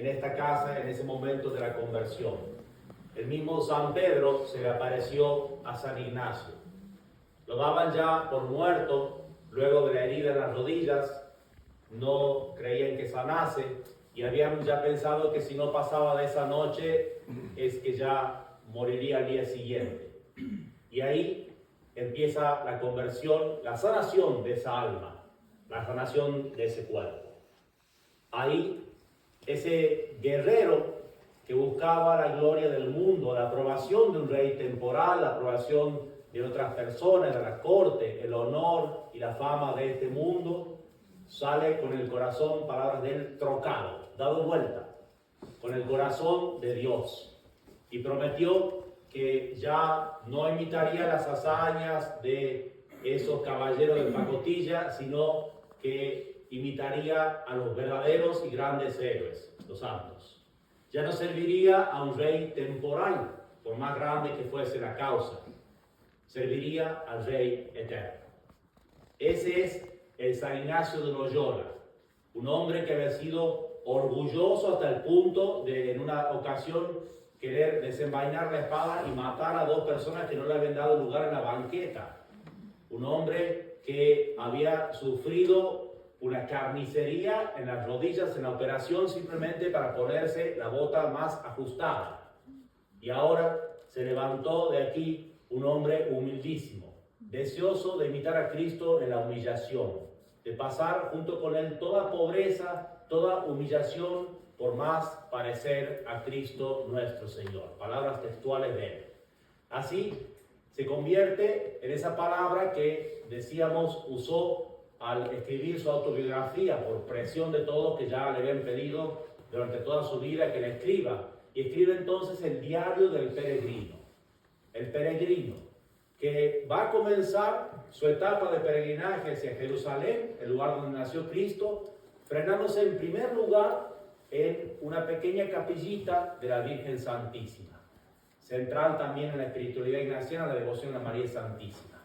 en esta casa en ese momento de la conversión. El mismo San Pedro se le apareció a San Ignacio. Lo daban ya por muerto luego de la herida en las rodillas, no creían que sanase y habían ya pensado que si no pasaba de esa noche es que ya moriría al día siguiente. Y ahí empieza la conversión, la sanación de esa alma, la sanación de ese cuerpo. Ahí ese guerrero que buscaba la gloria del mundo, la aprobación de un rey temporal, la aprobación de otras personas, de la corte, el honor y la fama de este mundo, sale con el corazón, palabras de él, trocado, dado vuelta, con el corazón de Dios. Y prometió que ya no imitaría las hazañas de esos caballeros de pacotilla, sino que imitaría a los verdaderos y grandes héroes, los santos. Ya no serviría a un rey temporal, por más grande que fuese la causa. Serviría al Rey eterno. Ese es el San Ignacio de Loyola, un hombre que había sido orgulloso hasta el punto de, en una ocasión, querer desenvainar la espada y matar a dos personas que no le habían dado lugar en la banqueta. Un hombre que había sufrido una carnicería en las rodillas en la operación simplemente para ponerse la bota más ajustada. Y ahora se levantó de aquí un hombre humildísimo, deseoso de imitar a Cristo en la humillación, de pasar junto con él toda pobreza, toda humillación, por más parecer a Cristo nuestro Señor. Palabras textuales de él. Así se convierte en esa palabra que, decíamos, usó al escribir su autobiografía por presión de todos que ya le habían pedido durante toda su vida que la escriba. Y escribe entonces el diario del peregrino. El peregrino, que va a comenzar su etapa de peregrinaje hacia Jerusalén, el lugar donde nació Cristo, frenándose en primer lugar en una pequeña capillita de la Virgen Santísima, central también en la espiritualidad ignaciana, la devoción a María Santísima.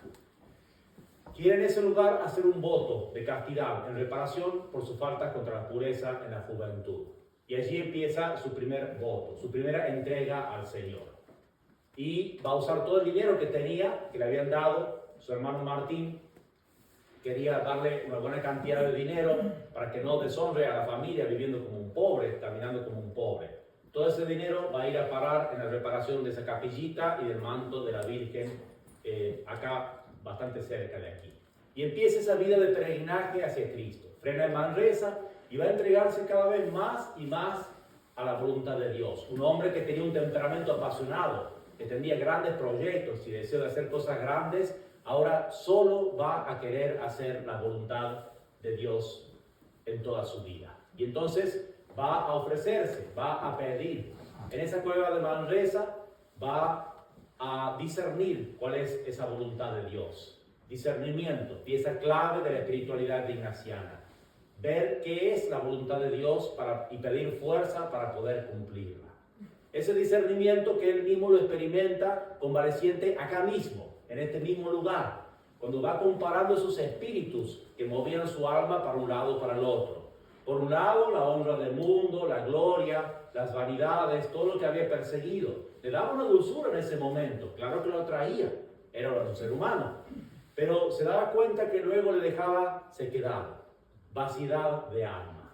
Quiere en ese lugar hacer un voto de castidad en reparación por su falta contra la pureza en la juventud. Y allí empieza su primer voto, su primera entrega al Señor. Y va a usar todo el dinero que tenía, que le habían dado su hermano Martín. Quería darle una buena cantidad de dinero para que no deshonre a la familia viviendo como un pobre, caminando como un pobre. Todo ese dinero va a ir a parar en la reparación de esa capillita y del manto de la Virgen, acá bastante cerca de aquí. Y empieza esa vida de peregrinaje hacia Cristo. Frena en Manresa y va a entregarse cada vez más y más a la voluntad de Dios. Un hombre que tenía un temperamento apasionado, que tenía grandes proyectos y deseo de hacer cosas grandes, ahora solo va a querer hacer la voluntad de Dios en toda su vida. Y entonces va a ofrecerse, va a pedir. En esa cueva de Manresa va a discernir cuál es esa voluntad de Dios. Discernimiento, pieza clave de la espiritualidad ignaciana. Ver qué es la voluntad de Dios y pedir fuerza para poder cumplirla. Ese discernimiento que él mismo lo experimenta convaleciente acá mismo, en este mismo lugar, cuando va comparando esos espíritus que movían su alma para un lado o para el otro. Por un lado, la honra del mundo, la gloria, las vanidades, todo lo que había perseguido. Le daba una dulzura en ese momento, claro que lo atraía, era un ser humano, pero se daba cuenta que luego le dejaba sequedad, vaciedad de alma.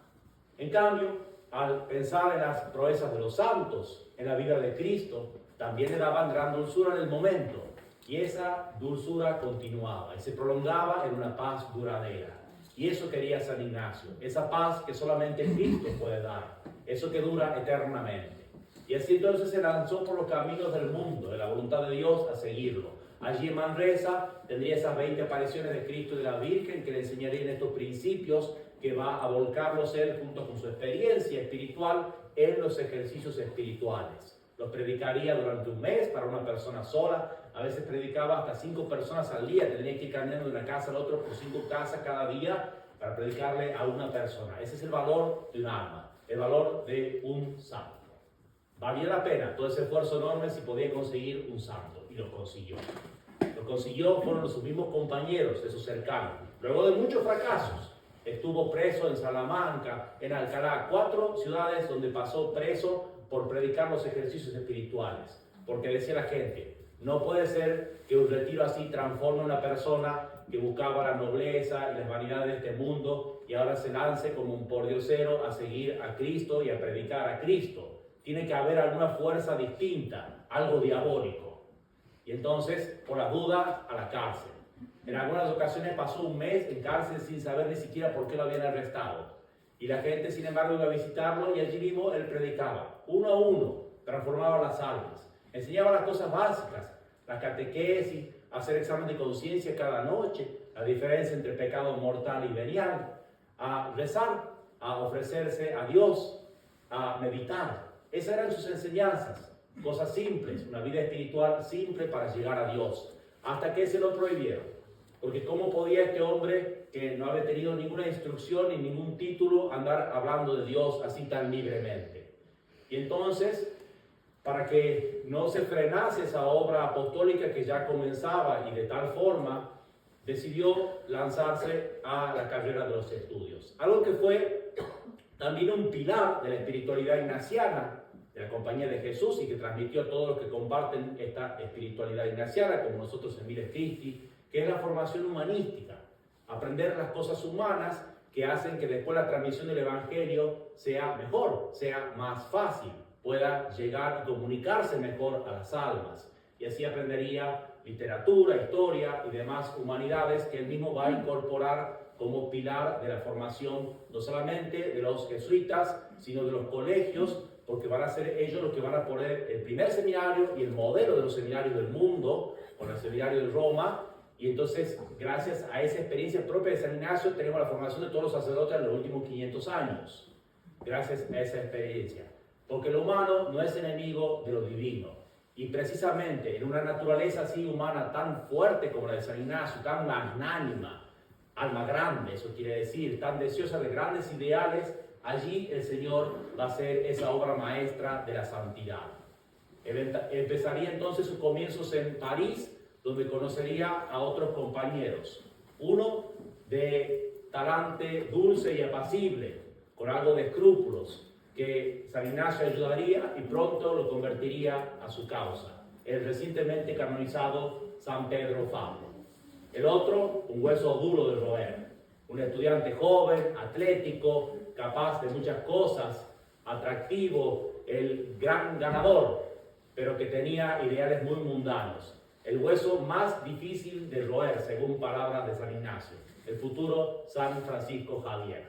En cambio, al pensar en las proezas de los santos, en la vida de Cristo, también le daban gran dulzura en el momento. Y esa dulzura continuaba y se prolongaba en una paz duradera. Y eso quería San Ignacio, esa paz que solamente Cristo puede dar, eso que dura eternamente. Y así entonces se lanzó por los caminos del mundo, de la voluntad de Dios, a seguirlo. Allí en Manresa tendría esas 20 apariciones de Cristo y de la Virgen que le enseñarían estos principios que va a volcarlos él junto con su experiencia espiritual en los ejercicios espirituales. Los predicaría durante un mes para una persona sola. A veces predicaba hasta 5 personas al día. Tenía que ir caminando de una casa a la otra por 5 casas cada día para predicarle a una persona. Ese es el valor de un alma, el valor de un santo. Valía la pena todo ese esfuerzo enorme si podía conseguir un santo. Y lo consiguió. Lo consiguió, fueron sus mismos compañeros, esos cercanos. Luego de muchos fracasos. estuvo preso en Salamanca, en Alcalá, 4 ciudades donde pasó preso por predicar los ejercicios espirituales. Porque decía la gente, no puede ser que un retiro así transforme a una persona que buscaba la nobleza y las vanidades de este mundo y ahora se lance como un pordiosero a seguir a Cristo y a predicar a Cristo. Tiene que haber alguna fuerza distinta, algo diabólico. Y entonces, por la duda, a la cárcel. En algunas ocasiones pasó un mes en cárcel sin saber ni siquiera por qué lo habían arrestado. Y la gente, sin embargo, iba a visitarlo y allí mismo él predicaba. Uno a uno, transformaba las almas. Enseñaba las cosas básicas, la catequesis, hacer examen de conciencia cada noche, la diferencia entre pecado mortal y venial, a rezar, a ofrecerse a Dios, a meditar. Esas eran sus enseñanzas, cosas simples, una vida espiritual simple para llegar a Dios, hasta que se lo prohibieron. Porque ¿cómo podía este hombre, que no había tenido ninguna instrucción ni ningún título, andar hablando de Dios así tan libremente? Y entonces, para que no se frenase esa obra apostólica que ya comenzaba y de tal forma, decidió lanzarse a la carrera de los estudios. Algo que fue también un pilar de la espiritualidad ignaciana, de la Compañía de Jesús, y que transmitió a todos los que comparten esta espiritualidad ignaciana, como nosotros en Miles Christi, que es la formación humanística. Aprender las cosas humanas que hacen que después la transmisión del Evangelio sea mejor, sea más fácil, pueda llegar y comunicarse mejor a las almas. Y así aprendería literatura, historia y demás humanidades que él mismo va a incorporar como pilar de la formación no solamente de los jesuitas, sino de los colegios, porque van a ser ellos los que van a poner el primer seminario y el modelo de los seminarios del mundo, con el seminario de Roma. Y entonces, gracias a esa experiencia propia de San Ignacio, tenemos la formación de todos los sacerdotes en los últimos 500 años. Gracias a esa experiencia. Porque lo humano no es enemigo de lo divino. Y precisamente en una naturaleza así humana tan fuerte como la de San Ignacio, tan magnánima, alma grande, eso quiere decir, tan deseosa de grandes ideales, allí el Señor va a hacer esa obra maestra de la santidad. Empezaría entonces sus comienzos en París, donde conocería a otros compañeros. Uno de talante dulce y apacible, con algo de escrúpulos, que San Ignacio ayudaría y pronto lo convertiría a su causa, el recientemente canonizado San Pedro Fabro. El otro, un hueso duro de roer, un estudiante joven, atlético, capaz de muchas cosas, atractivo, el gran ganador, pero que tenía ideales muy mundanos. El hueso más difícil de roer, según palabras de San Ignacio, el futuro San Francisco Javier.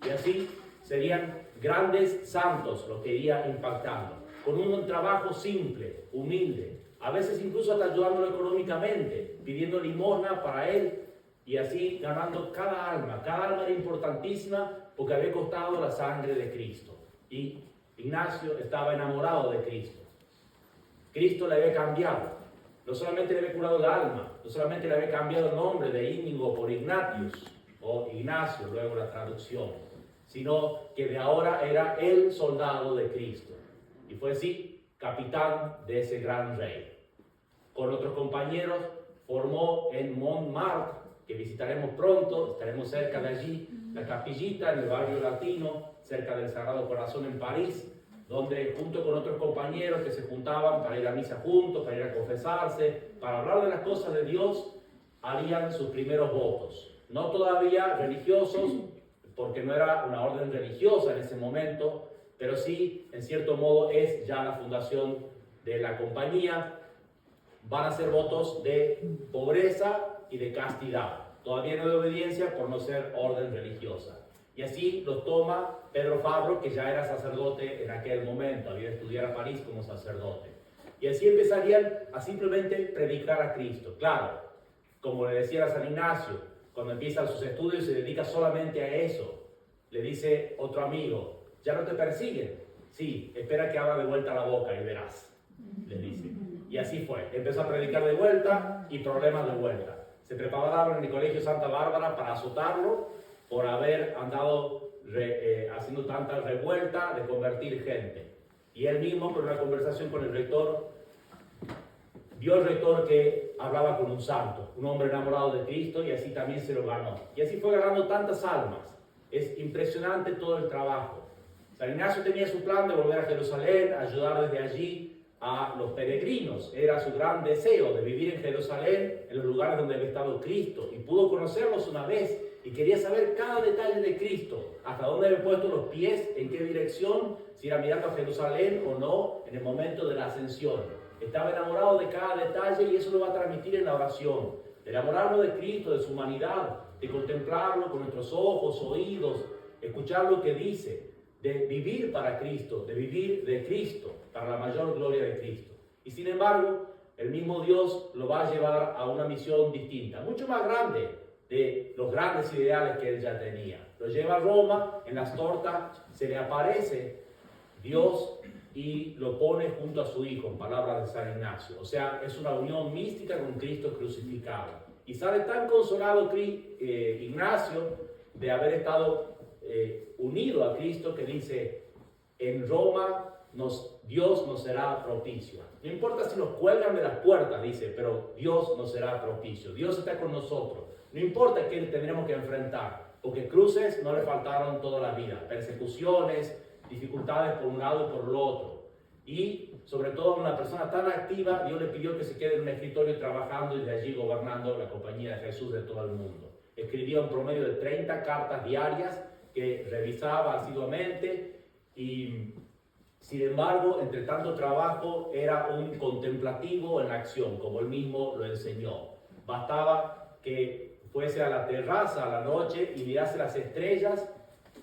Y así serían grandes santos los que iría impactando, con un trabajo simple, humilde, a veces incluso hasta ayudándolo económicamente, pidiendo limosna para él, y así ganando cada alma. Cada alma era importantísima porque había costado la sangre de Cristo. Y Ignacio estaba enamorado de Cristo. Cristo le había cambiado. No solamente le había curado el alma, no solamente le había cambiado el nombre de Íñigo por Ignatius, o Ignacio, luego la traducción, sino que de ahora era el soldado de Cristo. Y fue así, capitán de ese gran rey. Con otros compañeros formó en Montmartre, que visitaremos pronto, estaremos cerca de allí, la capillita en el barrio latino, cerca del Sagrado Corazón en París, donde junto con otros compañeros que se juntaban para ir a misa juntos, para ir a confesarse, para hablar de las cosas de Dios, harían sus primeros votos. No todavía religiosos, porque no era una orden religiosa en ese momento, pero sí, en cierto modo, es ya la fundación de la compañía. Van a ser votos de pobreza y de castidad, todavía no de obediencia por no ser orden religiosa. Y así los toma Pedro Fabro, que ya era sacerdote en aquel momento, había de estudiar a París como sacerdote. Y así empezarían a simplemente predicar a Cristo. Claro, como le decía a San Ignacio, cuando empieza sus estudios se dedica solamente a eso. Le dice otro amigo, ¿ya no te persiguen? Sí, espera que abra de vuelta la boca y verás, le dice. Y así fue, empezó a predicar de vuelta y problemas de vuelta. Se prepararon en el colegio Santa Bárbara para azotarlo por haber andado haciendo tanta revuelta de convertir gente. Y él mismo, por una conversación con el rector, vio el rector que hablaba con un santo, un hombre enamorado de Cristo, y así también se lo ganó. Y así fue ganando tantas almas. Es impresionante todo el trabajo. San Ignacio tenía su plan de volver a Jerusalén, ayudar desde allí a los peregrinos. Era su gran deseo de vivir en Jerusalén, en los lugares donde había estado Cristo. Y pudo conocerlos una vez y quería saber cada detalle de Cristo, hasta dónde había puesto los pies, en qué dirección, si era mirando a Jerusalén o no, en el momento de la ascensión. Estaba enamorado de cada detalle y eso lo va a transmitir en la oración. De enamorarnos de Cristo, de su humanidad, de contemplarlo con nuestros ojos, oídos, escuchar lo que dice, de vivir para Cristo, de vivir de Cristo, para la mayor gloria de Cristo. Y sin embargo, el mismo Dios lo va a llevar a una misión distinta, mucho más grande de los grandes ideales que él ya tenía. Lo lleva a Roma, en las tortas se le aparece Dios y lo pone junto a su Hijo, en palabras de San Ignacio. O sea, es una unión mística con Cristo crucificado. Y sale tan consolado Ignacio de haber estado unido a Cristo, que dice, en Roma Dios nos será propicio. No importa si nos cuelgan de las puertas, dice, pero Dios nos será propicio. Dios está con nosotros. No importa qué tendremos que enfrentar, porque cruces no le faltaron toda la vida, persecuciones, dificultades por un lado y por el otro. Y sobre todo una persona tan activa, Dios le pidió que se quede en un escritorio trabajando y de allí gobernando la compañía de Jesús de todo el mundo. Escribía un promedio de 30 cartas diarias que revisaba asiduamente y, sin embargo, entre tanto trabajo era un contemplativo en la acción, como él mismo lo enseñó. Bastaba que fuese a la terraza a la noche y mirase las estrellas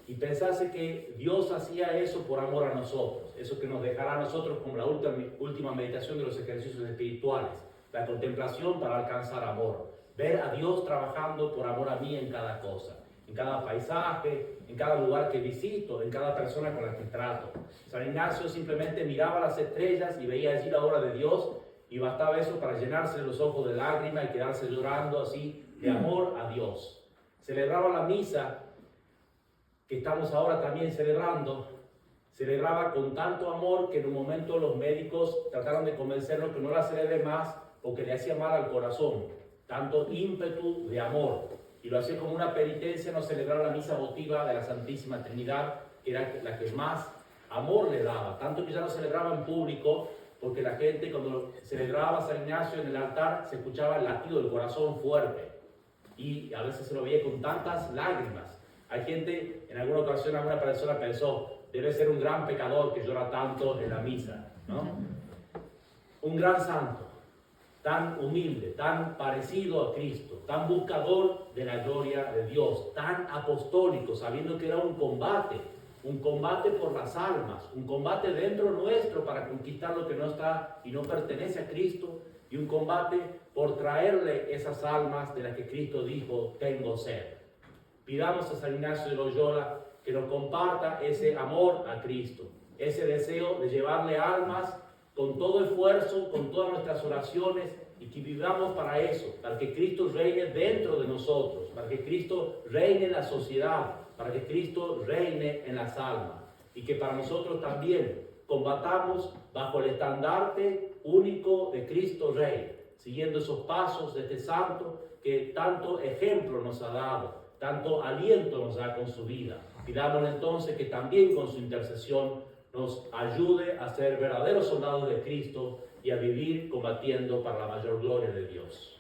y pensase que Dios hacía eso por amor a nosotros, eso que nos dejará a nosotros como la última meditación de los ejercicios espirituales, la contemplación para alcanzar amor, ver a Dios trabajando por amor a mí en cada cosa, en cada paisaje, en cada lugar que visito, en cada persona con la que trato. San Ignacio simplemente miraba las estrellas y veía allí la obra de Dios y bastaba eso para llenarse los ojos de lágrimas y quedarse llorando así de amor a Dios. Celebraba la misa que estamos ahora también celebraba con tanto amor que en un momento los médicos trataron de convencerlo que no la celebre más porque le hacía mal al corazón, tanto ímpetu de amor. Y lo hacía como una penitencia no celebrar la misa votiva de la Santísima Trinidad, que era la que más amor le daba, tanto que ya no celebraba en público, porque la gente cuando celebraba San Ignacio en el altar se escuchaba el latido del corazón fuerte y a veces se lo veía con tantas lágrimas. Hay gente, en alguna ocasión alguna persona pensó, debe ser un gran pecador que llora tanto en la misa, ¿no? Un gran santo, tan humilde, tan parecido a Cristo, tan buscador de la gloria de Dios, tan apostólico, sabiendo que era un combate por las almas, un combate dentro nuestro para conquistar lo que no está y no pertenece a Cristo, y un combate por traerle esas almas de las que Cristo dijo, tengo sed. Pidamos a San Ignacio de Loyola que nos comparta ese amor a Cristo, ese deseo de llevarle almas con todo esfuerzo, con todas nuestras oraciones, y que vivamos para eso, para que Cristo reine dentro de nosotros, para que Cristo reine en la sociedad, para que Cristo reine en las almas, y que para nosotros también combatamos bajo el estandarte único de Cristo Rey, siguiendo esos pasos de este santo que tanto ejemplo nos ha dado, tanto aliento nos da con su vida. Pidámosle entonces que también con su intercesión nos ayude a ser verdaderos soldados de Cristo y a vivir combatiendo para la mayor gloria de Dios.